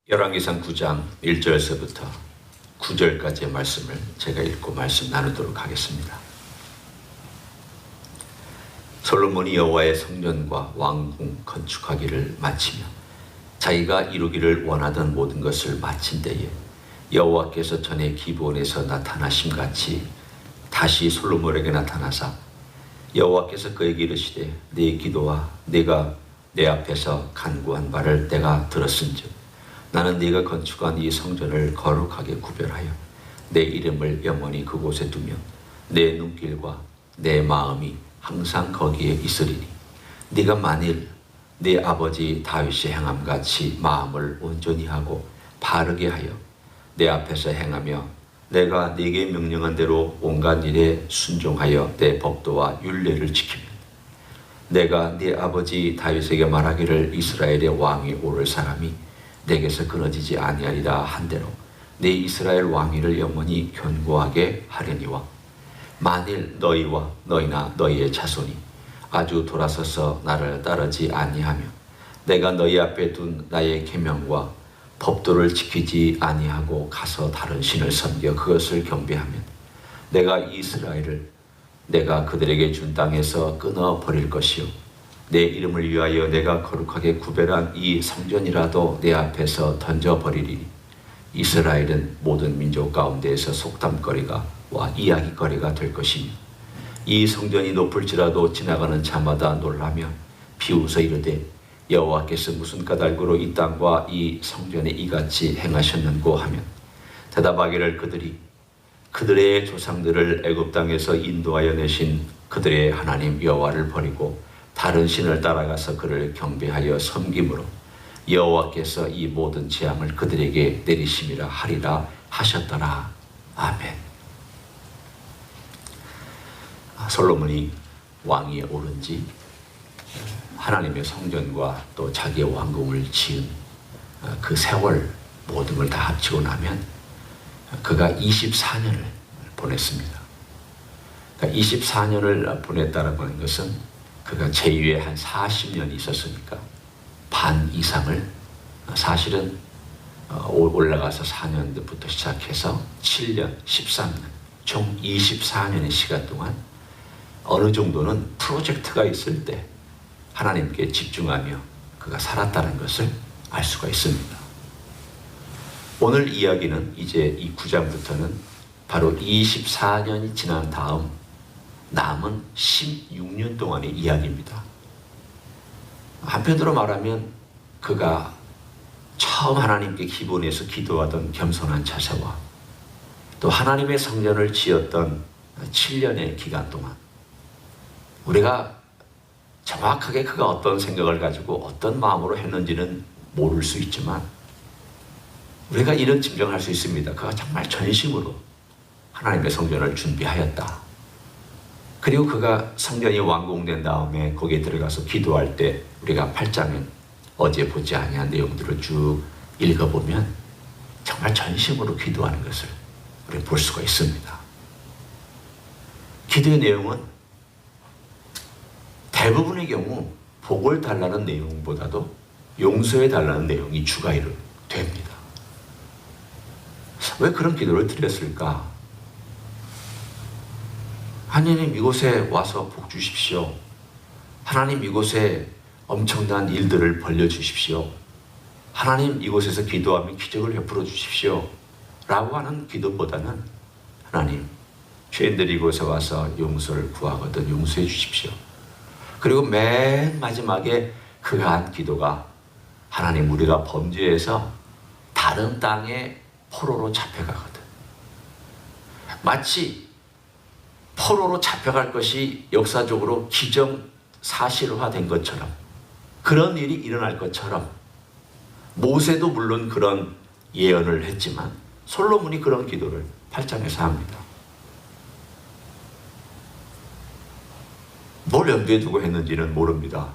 열왕기상 9장 1절서부터 9절까지의 말씀을 제가 읽고 말씀 나누도록 하겠습니다. 솔로몬이 여호와의 성전과 왕궁 건축하기를 마치며 자기가 이루기를 원하던 모든 것을 마친 때에 여호와께서 전에 기브온에서 나타나심같이 다시 솔로몬에게 나타나사 여호와께서 그에게 이르시되 네 기도와 네가 내 앞에서 간구한 바를 내가 들었은즉 나는 네가 건축한 이 성전을 거룩하게 구별하여 내 이름을 영원히 그곳에 두며 내 눈길과 내 마음이 항상 거기에 있으리니 네가 만일 네 아버지 다윗이 행함같이 마음을 온전히 하고 바르게 하여 내 앞에서 행하며 내가 네게 명령한 대로 온갖 일에 순종하여 내 법도와 율례를 지키면 내가 네 아버지 다윗에게 말하기를 이스라엘의 왕이 오를 사람이 내게서 끊어지지 아니하리라 한대로 네 이스라엘 왕위를 영원히 견고하게 하려니와 만일 너희와 너희나 너희의 자손이 아주 돌아서서 나를 따르지 아니하며 내가 너희 앞에 둔 나의 계명과 법도를 지키지 아니하고 가서 다른 신을 섬겨 그것을 경배하면 내가 이스라엘을 내가 그들에게 준 땅에서 끊어버릴 것이요 내 이름을 위하여 내가 거룩하게 구별한 이 성전이라도 내 앞에서 던져버리리니 이스라엘은 모든 민족 가운데에서 속담거리가 와 이야기거리가 될 것이며 이 성전이 높을지라도 지나가는 자마다 놀라며 비웃어 이르되 여호와께서 무슨 까닭으로 이 땅과 이 성전에 이같이 행하셨는고 하면 대답하기를 그들이 그들의 조상들을 애굽 땅에서 인도하여 내신 그들의 하나님 여호와를 버리고 다른 신을 따라가서 그를 경배하여 섬김으로 여호와께서 이 모든 재앙을 그들에게 내리심이라 하리라 하셨더라. 아멘. 솔로몬이 왕위에 오른 지 하나님의 성전과 또 자기의 왕궁을 지은 그 세월 모든 걸 다 합치고 나면 그가 24년을 보냈습니다. 그러니까 24년을 보냈다라고 하는 것은 그가 제위에 한 40년이 있었으니까 반 이상을 사실은 올라가서 4년부터 시작해서 7년, 13년, 총 24년의 시간 동안 어느 정도는 프로젝트가 있을 때 하나님께 집중하며 그가 살았다는 것을 알 수가 있습니다. 오늘 이야기는 이제 이 9장부터는 바로 24년이 지난 다음 남은 16년 동안의 이야기입니다. 한편으로 말하면 그가 처음 하나님께 기브온에서 기도하던 겸손한 자세와 또 하나님의 성전을 지었던 7년의 기간 동안 우리가 정확하게 그가 어떤 생각을 가지고 어떤 마음으로 했는지는 모를 수 있지만 우리가 이런 짐작할 수 있습니다. 그가 정말 전심으로 하나님의 성전을 준비하였다. 그리고 그가 성전이 완공된 다음에 거기에 들어가서 기도할 때 우리가 8장에 어제 보지 아니한 내용들을 쭉 읽어보면 정말 전심으로 기도하는 것을 우리 볼 수가 있습니다. 기도의 내용은 대부분의 경우 복을 달라는 내용보다도 용서해 달라는 내용이 주가 됩니다. 왜 그런 기도를 드렸을까? 하나님 이곳에 와서 복 주십시오. 하나님 이곳에 엄청난 일들을 벌려주십시오. 하나님 이곳에서 기도하면 기적을 베풀어 주십시오. 라고 하는 기도보다는 하나님 죄인들이 이곳에 와서 용서를 구하거든 용서해 주십시오. 그리고 맨 마지막에 그가 한 기도가 하나님 우리가 범죄해서 다른 땅에 포로로 잡혀가거든. 마치 포로로 잡혀갈 것이 역사적으로 기정사실화된 것처럼 그런 일이 일어날 것처럼 모세도 물론 그런 예언을 했지만 솔로몬이 그런 기도를 8장에서 합니다. 뭘 염두에 두고 했는지는 모릅니다.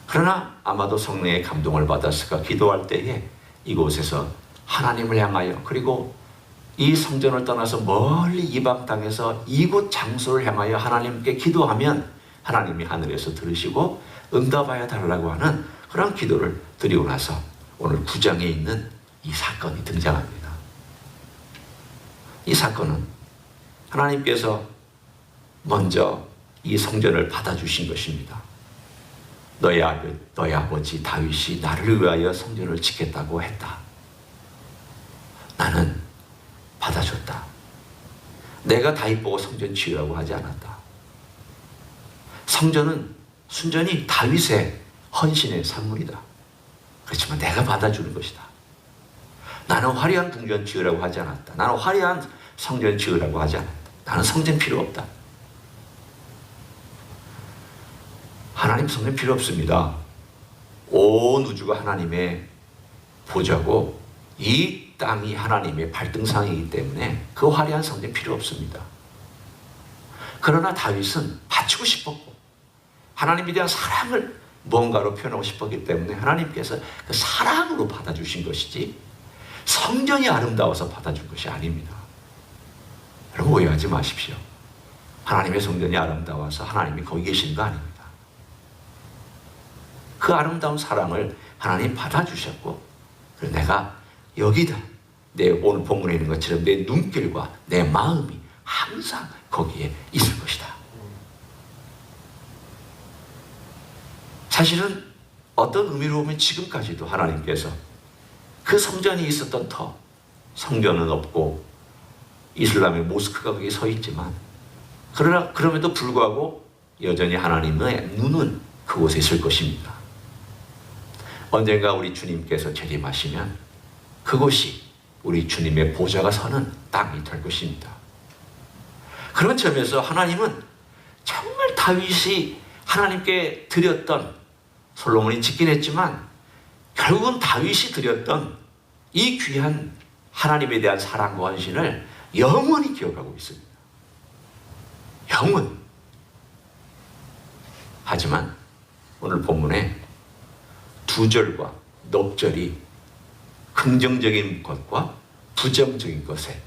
그러나 아마도 성령의 감동을 받았을까 기도할 때에 이곳에서 하나님을 향하여 그리고 이 성전을 떠나서 멀리 이방 땅에서 이곳 장소를 향하여 하나님께 기도하면 하나님이 하늘에서 들으시고 응답하여 달라고 하는 그런 기도를 드리고 나서 오늘 9장에 있는 이 사건이 등장합니다. 이 사건은 하나님께서 먼저 이 성전을 받아주신 것입니다. 너희 아버지 다윗이 나를 위하여 성전을 짓겠다고 했다. 나는 받아줬다. 내가 다윗 보고 성전 지으라고 하지 않았다. 성전은 순전히 다윗의 헌신의 산물이다. 그렇지만 내가 받아주는 것이다. 나는 화려한 궁전 지으라고 하지 않았다. 나는 화려한 성전 지으라고 하지 않았다. 나는 성전 필요 없다. 하나님 성전 필요 없습니다. 온 우주가 하나님의 보좌고 이 땅이 하나님의 발등상이기 때문에 그 화려한 성전 필요 없습니다. 그러나 다윗은 바치고 싶었고 하나님에 대한 사랑을 뭔가로 표현하고 싶었기 때문에 하나님께서 그 사랑으로 받아주신 것이지 성전이 아름다워서 받아준 것이 아닙니다. 여러분 오해하지 마십시오. 하나님의 성전이 아름다워서 하나님이 거기 계신 거 아닙니다. 그 아름다운 사랑을 하나님 받아주셨고 그래서 내가 여기다 내 오늘 본문에 있는 것처럼 내 눈길과 내 마음이 항상 거기에 있을 것이다. 사실은 어떤 의미로 보면 지금까지도 하나님께서 그 성전이 있었던 터, 성전은 없고 이슬람의 모스크가 거기에 서 있지만 그러나 그럼에도 불구하고 여전히 하나님의 눈은 그곳에 있을 것입니다. 언젠가 우리 주님께서 재림하시면 그곳이 우리 주님의 보좌가 서는 땅이 될 것입니다. 그런 점에서 하나님은 정말 다윗이 하나님께 드렸던, 솔로몬이 짓긴 했지만 결국은 다윗이 드렸던 이 귀한 하나님에 대한 사랑과 헌신을 영원히 기억하고 있습니다. 영원. 하지만 오늘 본문에 2절과 넉 절이 긍정적인 것과 부정적인 것에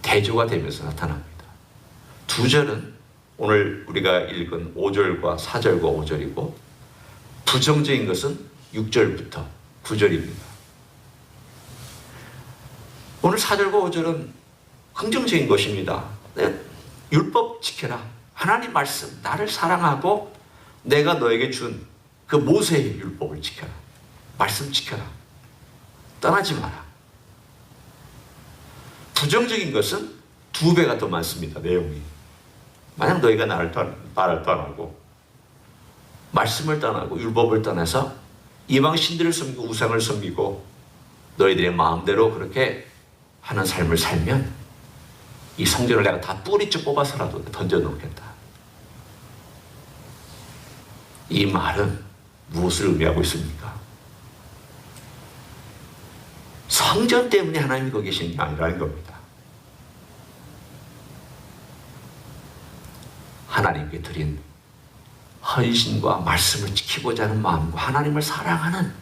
대조가 되면서 나타납니다. 2절은 오늘 우리가 읽은 5절과 4절과 5절이고 부정적인 것은 6절부터 9절입니다. 오늘 4절과 5절은 긍정적인 것입니다. 율법 지켜라. 하나님 말씀, 나를 사랑하고 내가 너에게 준 그 모세의 율법을 지켜라. 말씀 지켜라. 떠나지 마라. 부정적인 것은 2배가 더 많습니다. 내용이. 만약 너희가 나를 떠나고 말씀을 떠나고 율법을 떠나서 이방 신들을 섬기고 우상을 섬기고 너희들의 마음대로 그렇게 하는 삶을 살면 이 성전을 내가 다 뿌리째 뽑아서라도 던져놓겠다. 이 말은 무엇을 의미하고 있습니까? 성전 때문에 하나님이 거기 계신 게 아니라는 겁니다. 하나님께 드린 헌신과 말씀을 지키고자 하는 마음과 하나님을 사랑하는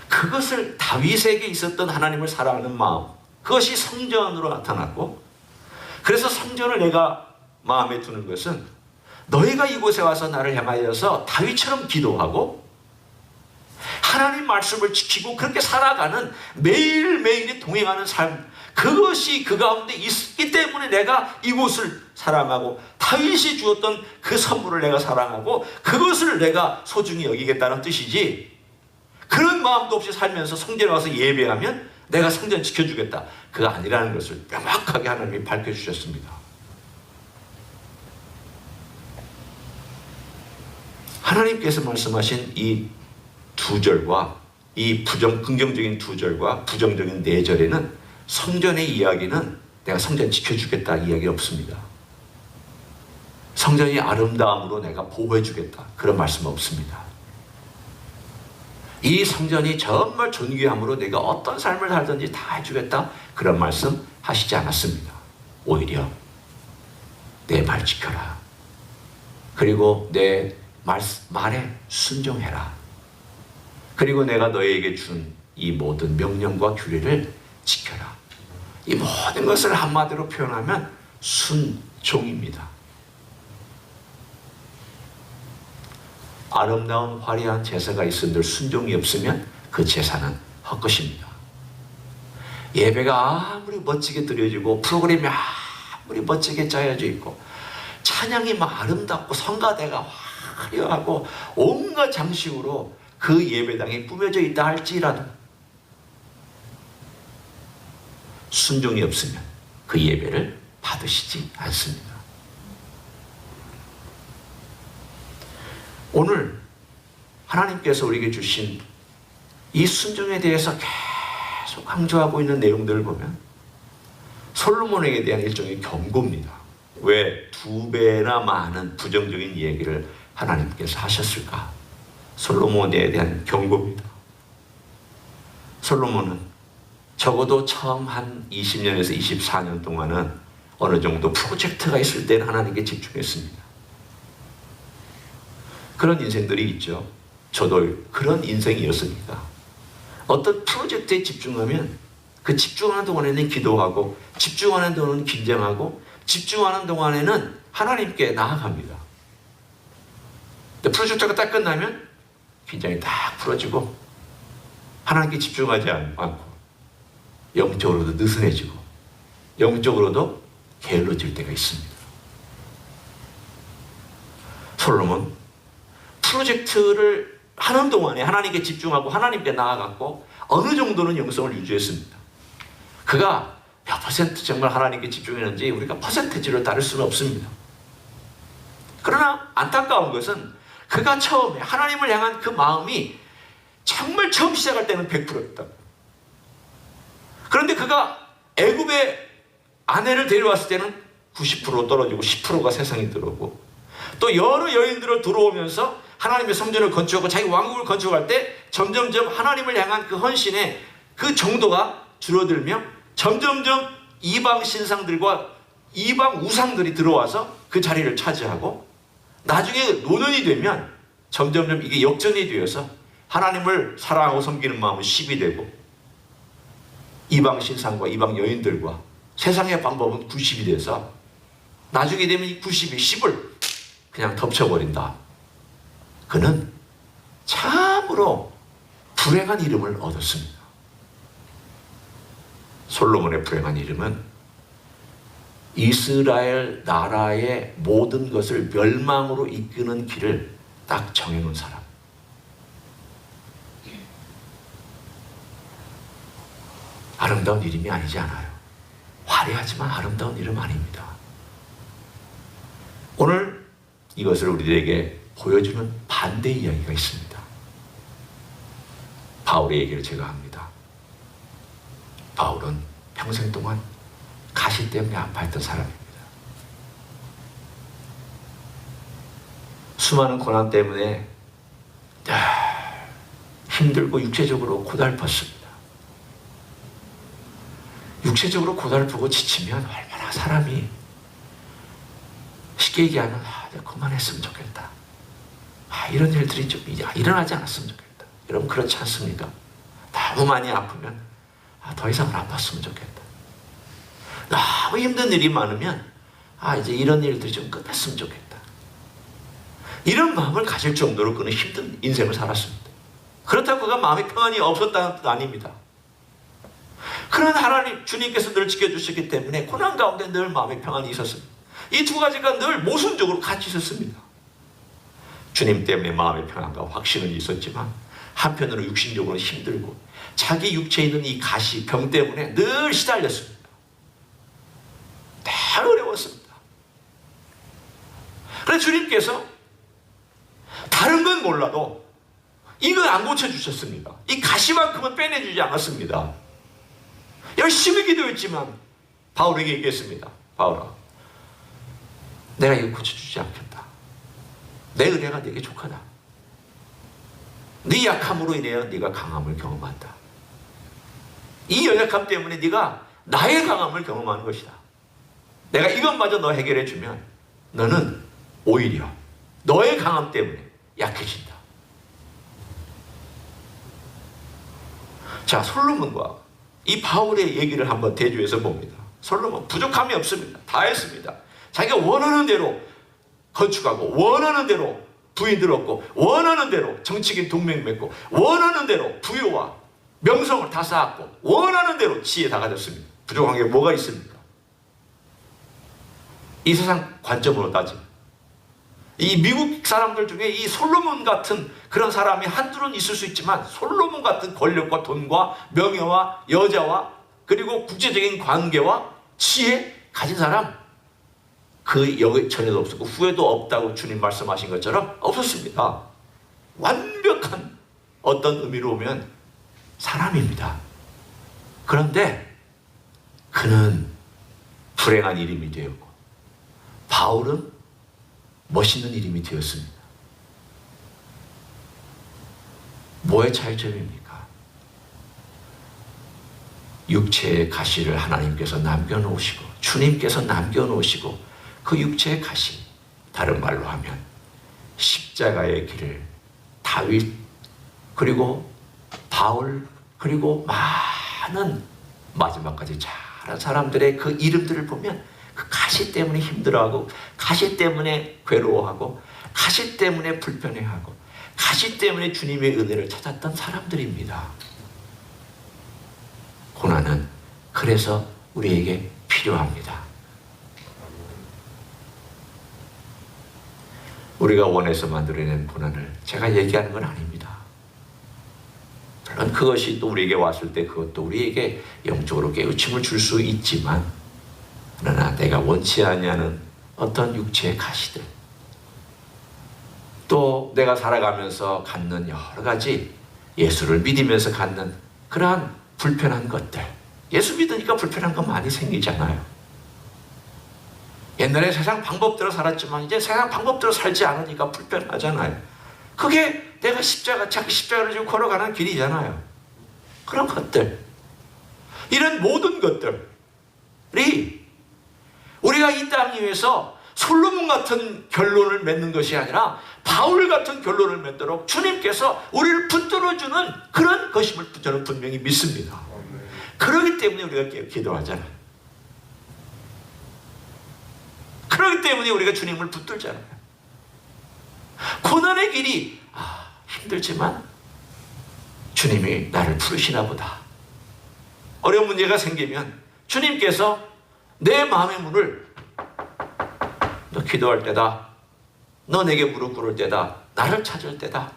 그것을 다윗에게 있었던 하나님을 사랑하는 마음, 그것이 성전으로 나타났고, 그래서 성전을 내가 마음에 두는 것은 너희가 이곳에 와서 나를 향하여서 다윗처럼 기도하고 하나님 말씀을 지키고 그렇게 살아가는 매일매일이 동행하는 삶, 그것이 그 가운데 있기 때문에 내가 이곳을 사랑하고 다윗이 주었던 그 선물을 내가 사랑하고 그것을 내가 소중히 여기겠다는 뜻이지, 그런 마음도 없이 살면서 성전에 와서 예배하면 내가 성전 지켜주겠다, 그거 아니라는 것을 명확하게 하나님이 밝혀주셨습니다. 하나님께서 말씀하신 이 2절과 이 긍정적인 2절과 부정적인 4절에는 성전의 이야기는 내가 성전 지켜주겠다 이야기 없습니다. 성전이 아름다움으로 내가 보호해주겠다 그런 말씀 없습니다. 이 성전이 정말 존귀함으로 내가 어떤 삶을 살든지 다 해주겠다 그런 말씀 하시지 않았습니다. 오히려 내 말 지켜라. 그리고 내 말에 순종해라. 그리고 내가 너에게 준 이 모든 명령과 규례를 지켜라. 이 모든 것을 한마디로 표현하면 순종입니다. 아름다운 화려한 제사가 있은들 순종이 없으면 그 제사는 헛것입니다. 예배가 아무리 멋지게 드려지고 프로그램이 아무리 멋지게 짜여져 있고 찬양이 막 아름답고 성가대가 화려하고 온갖 장식으로 그 예배당이 꾸며져 있다 할지라도 순종이 없으면 그 예배를 받으시지 않습니다. 오늘 하나님께서 우리에게 주신 이 순종에 대해서 계속 강조하고 있는 내용들을 보면 솔로몬에게 대한 일종의 경고입니다. 왜 2배나 많은 부정적인 얘기를 하나님께서 하셨을까? 솔로몬에 대한 경고입니다. 솔로몬은 적어도 처음 한 20년에서 24년 동안은 어느 정도 프로젝트가 있을 때는 하나님께 집중했습니다. 그런 인생들이 있죠. 저도 그런 인생이었으니까 어떤 프로젝트에 집중하면 그 집중하는 동안에는 기도하고 집중하는 동안은 긴장하고 집중하는 동안에는 하나님께 나아갑니다. 근데 프로젝트가 딱 끝나면 긴장이 딱 풀어지고 하나님께 집중하지 않고 영적으로도 느슨해지고 영적으로도 게을러질 때가 있습니다. 솔로몬 프로젝트를 하는 동안에 하나님께 집중하고 하나님께 나아갔고 어느 정도는 영성을 유지했습니다. 그가 몇 퍼센트 정말 하나님께 집중했는지 우리가 퍼센테지로 따를 수는 없습니다. 그러나 안타까운 것은 그가 처음에 하나님을 향한 그 마음이 정말 처음 시작할 때는 100%였다. 그런데 그가 애굽의 아내를 데려왔을 때는 90% 떨어지고 10%가 세상에 들어오고 또 여러 여인들을 들어오면서 하나님의 성전을 건축하고 자기 왕국을 건축할 때 점점점 하나님을 향한 그 헌신의 그 정도가 줄어들며 점점점 이방 신상들과 이방 우상들이 들어와서 그 자리를 차지하고 나중에 노년이 되면 점점점 이게 역전이 되어서 하나님을 사랑하고 섬기는 마음은 10이 되고 이방 신상과 이방 여인들과 세상의 방법은 90이 돼서 나중에 되면 이 90이 10을 그냥 덮쳐버린다. 그는 참으로 불행한 이름을 얻었습니다. 솔로몬의 불행한 이름은 이스라엘 나라의 모든 것을 멸망으로 이끄는 길을 딱 정해놓은 사람. 아름다운 이름이 아니지 않아요. 화려하지만 아름다운 이름 아닙니다. 오늘 이것을 우리들에게 보여주는 반대 이야기가 있습니다. 바울의 얘기를 제가 합니다. 바울은 평생 동안 가시 때문에 아파했던 사람입니다. 수많은 고난 때문에 힘들고 육체적으로 고달팠습니다. 육체적으로 고달프고 지치면 얼마나 사람이 쉽게 얘기하면 내가 그만했으면 좋겠다. 이런 일들이 좀 일어나지 않았으면 좋겠다. 여러분 그렇지 않습니까? 너무 많이 아프면 더 이상은 아팠으면 좋겠다. 너무 힘든 일이 많으면 이제 이런 일들이 좀 끝났으면 좋겠다. 이런 마음을 가질 정도로 그는 힘든 인생을 살았습니다. 그렇다고 그가 마음의 평안이 없었다는 뜻 아닙니다. 그런 하나님 주님께서 늘 지켜주셨기 때문에 고난 가운데 늘 마음의 평안이 있었습니다. 이 두 가지가 늘 모순적으로 같이 있었습니다. 주님 때문에 마음의 평안과 확신은 있었지만 한편으로 육신적으로 힘들고 자기 육체에 있는 이 가시, 병 때문에 늘 시달렸습니다. 다 어려웠습니다. 그래서 주님께서 다른 건 몰라도 이건 안 고쳐주셨습니다. 이 가시만큼은 빼내주지 않았습니다. 열심히 기도했지만 바울에게 얘기했습니다. 바울아, 내가 이거 고쳐주지 않겠다. 내 은혜가 네게 족하다. 네 약함으로 인하여 네가 강함을 경험한다. 이 연약함 때문에 네가 나의 강함을 경험하는 것이다. 내가 이것마저 너 해결해 주면 너는 오히려 너의 강함 때문에 약해진다. 자, 솔로몬과 이 바울의 얘기를 한번 대조해서 봅니다. 솔로몬 부족함이 없습니다. 다 했습니다. 자기가 원하는 대로 건축하고 원하는 대로 부인들 얻고, 원하는 대로 정치적인 동맹 맺고, 원하는 대로 부유와 명성을 다 쌓았고, 원하는 대로 지혜 다 가졌습니다. 부족한 게 뭐가 있습니까? 이 세상 관점으로 따지면 이 미국 사람들 중에 이 솔로몬 같은 그런 사람이 한둘은 있을 수 있지만, 솔로몬 같은 권력과 돈과 명예와 여자와 그리고 국제적인 관계와 지혜 가진 사람, 그 여기 전에도 없었고 후에도 없다고 주님 말씀하신 것처럼 없었습니다. 완벽한 어떤 의미로 보면 사람입니다. 그런데 그는 불행한 이름이 되었고, 바울은 멋있는 이름이 되었습니다. 뭐의 차이점입니까? 육체의 가시를 하나님께서 남겨놓으시고, 주님께서 남겨놓으시고, 그 육체의 가시, 다른 말로 하면 십자가의 길을 다윗 그리고 바울 그리고 많은 마지막까지 잘한 사람들의 그 이름들을 보면 그 가시 때문에 힘들어하고, 가시 때문에 괴로워하고, 가시 때문에 불편해하고, 가시 때문에 주님의 은혜를 찾았던 사람들입니다. 고난은 그래서 우리에게 필요합니다. 우리가 원해서 만들어낸 고난을 제가 얘기하는 건 아닙니다. 물론 그것이 또 우리에게 왔을 때 그것도 우리에게 영적으로 깨우침을 줄 수 있지만, 그러나 내가 원치 아니하는 어떤 육체의 가시들, 또 내가 살아가면서 갖는 여러 가지 예수를 믿으면서 갖는 그러한 불편한 것들, 예수 믿으니까 불편한 거 많이 생기잖아요. 옛날에 세상 방법대로 살았지만 이제 세상 방법대로 살지 않으니까 불편하잖아요. 그게 내가 자기 십자가를 지고 걸어가는 길이잖아요. 그런 것들, 이런 모든 것들이 우리가 이 땅 위에서 솔로몬 같은 결론을 맺는 것이 아니라 바울 같은 결론을 맺도록 주님께서 우리를 붙들어주는 그런 것임을 저는 분명히 믿습니다. 그렇기 때문에 우리가 기도하잖아요. 그렇기 때문에 우리가 주님을 붙들잖아요. 고난의 길이 힘들지만 주님이 나를 부르시나 보다. 어려운 문제가 생기면 주님께서 내 마음의 문을, 너 기도할 때다, 너 내게 무릎 꿇을 때다, 나를 찾을 때다.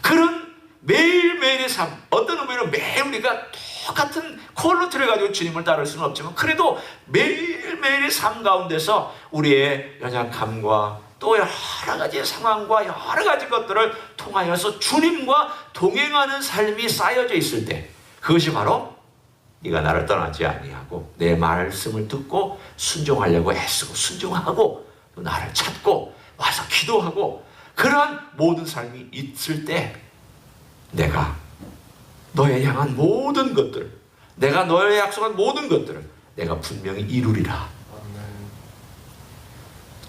그런 매일매일의 삶, 어떤 의미로 매일 우리가 똑같은 퀄리티를 가지고 주님을 따를 수는 없지만, 그래도 매일매일의 삶 가운데서 우리의 연약함과 또 여러 가지 상황과 여러 가지 것들을 통하여서 주님과 동행하는 삶이 쌓여져 있을 때, 그것이 바로 네가 나를 떠나지 아니하고 내 말씀을 듣고 순종하려고 애쓰고 순종하고 또 나를 찾고 와서 기도하고, 그러한 모든 삶이 있을 때 내가 너에 향한 모든 것들, 내가 너에 약속한 모든 것들을 내가 분명히 이루리라.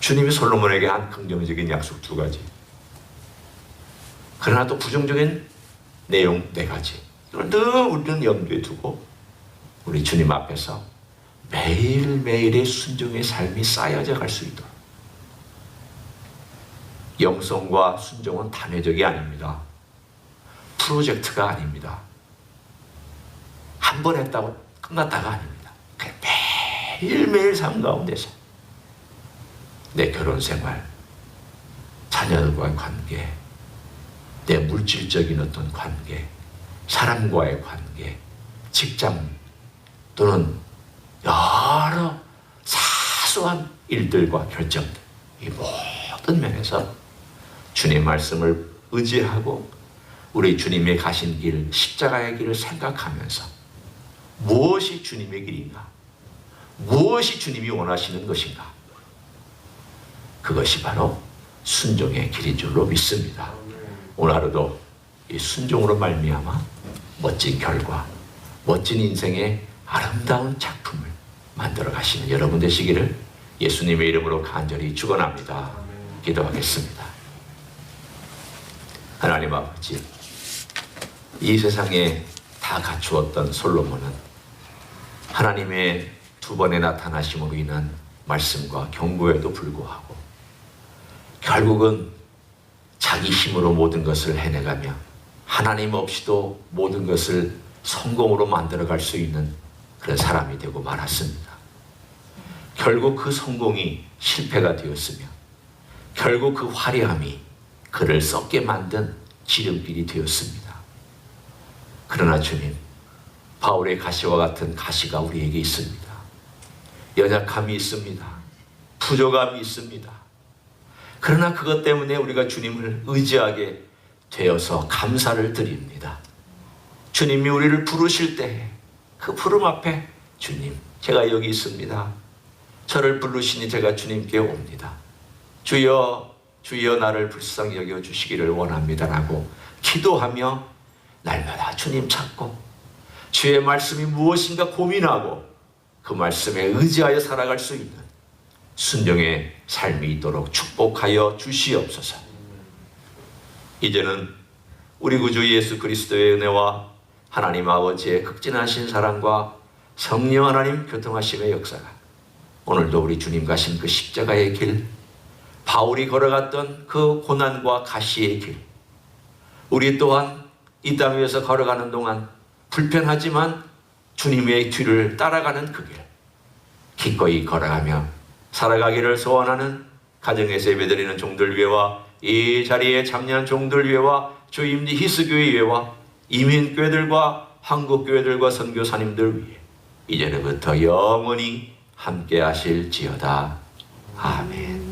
주님이 솔로몬에게 한 긍정적인 약속 2가지, 그러나 또 부정적인 내용 4가지, 이걸 늘 우리는 염두에 두고 우리 주님 앞에서 매일매일의 순종의 삶이 쌓여져 갈 수 있도록. 영성과 순종은 단회적이 아닙니다. 프로젝트가 아닙니다. 한 번 했다고 끝났다가 아닙니다. 매일매일 삶 가운데서 내 결혼 생활, 자녀들과의 관계, 내 물질적인 어떤 관계, 사람과의 관계, 직장 또는 여러 사소한 일들과 결정들, 이 모든 면에서 주님 말씀을 의지하고 우리 주님의 가신 길, 십자가의 길을 생각하면서 무엇이 주님의 길인가, 무엇이 주님이 원하시는 것인가, 그것이 바로 순종의 길인 줄로 믿습니다. 오늘 하루도 이 순종으로 말미암아 멋진 결과, 멋진 인생의 아름다운 작품을 만들어 가시는 여러분 되시기를 예수님의 이름으로 간절히 축원합니다. 기도하겠습니다. 하나님 아버지, 이 세상에 다 갖추었던 솔로몬은 하나님의 2번의 나타나심으로 인한 말씀과 경고에도 불구하고 결국은 자기 힘으로 모든 것을 해내가며 하나님 없이도 모든 것을 성공으로 만들어갈 수 있는 그런 사람이 되고 말았습니다. 결국 그 성공이 실패가 되었으며 결국 그 화려함이 그를 썩게 만든 지름길이 되었습니다. 그러나 주님, 바울의 가시와 같은 가시가 우리에게 있습니다. 연약함이 있습니다. 부족함이 있습니다. 그러나 그것 때문에 우리가 주님을 의지하게 되어서 감사를 드립니다. 주님이 우리를 부르실 때 그 부름 앞에 주님, 제가 여기 있습니다. 저를 부르시니 제가 주님께 옵니다. 주여, 주여 나를 불쌍히 여겨 주시기를 원합니다라고 기도하며 날마다 주님 찾고 주의 말씀이 무엇인가 고민하고 그 말씀에 의지하여 살아갈 수 있는 순종의 삶이 있도록 축복하여 주시옵소서. 이제는 우리 구주 예수 그리스도의 은혜와 하나님 아버지의 극진하신 사랑과 성령 하나님 교통하심의 역사가 오늘도 우리 주님 가신 그 십자가의 길, 바울이 걸어갔던 그 고난과 가시의 길, 우리 또한 이 땅 위에서 걸어가는 동안 불편하지만 주님의 뒤를 따라가는 그 길, 기꺼이 걸어가며 살아가기를 소원하는 가정에서 예배드리는 종들 위에와 이 자리에 참여한 종들 위에와 주임지 희스교회 위에와 이민교회들과 한국교회들과 선교사님들 위해 이제부터 영원히 함께 하실지어다. 아멘.